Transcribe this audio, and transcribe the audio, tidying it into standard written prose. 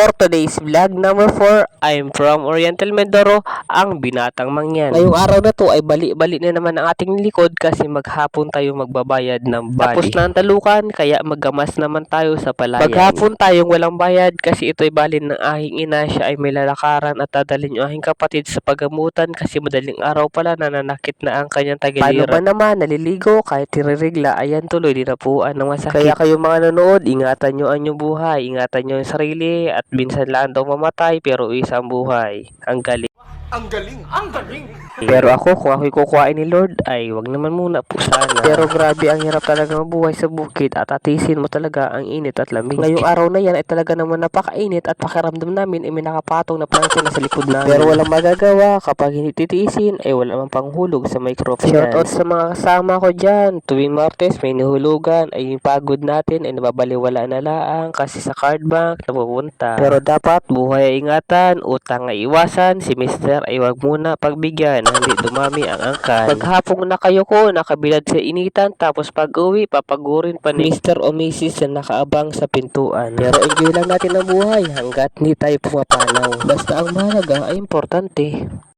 For today's vlog number 4, I'm from Oriental Mindoro, ang binatang mangyan. Ngayong araw na to ay bali-bali na naman ang ating likod kasi maghapon tayo magbabayad ng bali. Tapos na ang talukan, kaya maggamas naman tayo sa palayan. Maghapon tayong walang bayad kasi ito'y balin ng aking ina. Siya ay may lalakaran at dadalhin yung aking kapatid sa paggamutan kasi madaling araw pala nananakit na ang kanyang tagiliran. Paano ba naman naliligo kahit tiririgla, ayan tuloy dinapuan ng masakit. Kaya kayo mga nanood, ingatan nyo ang inyong buhay, ingatan nyo yung sarili at minsan lang daw mamatay pero isang buhay. Ang galing. Ang galing! Ang galing! Pero ako, kung ako'y kukuhain ni Lord, ay wag naman muna po sana. Pero grabe, ang hirap talaga mabuhay sa bukid at atisin mo talaga ang init at lamig. Ngayong araw na yan ay talaga naman napakainit at pakiramdam namin ay may nakapatong na plancha na sa likod namin. Pero walang magagawa, kapag hindi titiisin ay wala mang panghulog sa microphone. Shoutout sa mga kasama ko dyan. Tuwing Martes may nahulugan ay yung pagod natin ay nababaliwala na laang kasi sa card bank napupunta. Pero dapat buhay ay ingatan, utang ay iwasan, si Mr. ay wag muna pagbigyan, hindi dumami ang angkan. Maghapong na kayo ko, nakabilad sa initan, tapos pag uwi, papagurin pa ni Mr. o Mrs. na nakaabang sa pintuan. Pero enjoy lang natin ang buhay hanggat hindi tayo pumapanaw. Basta ang mahalaga ay importante.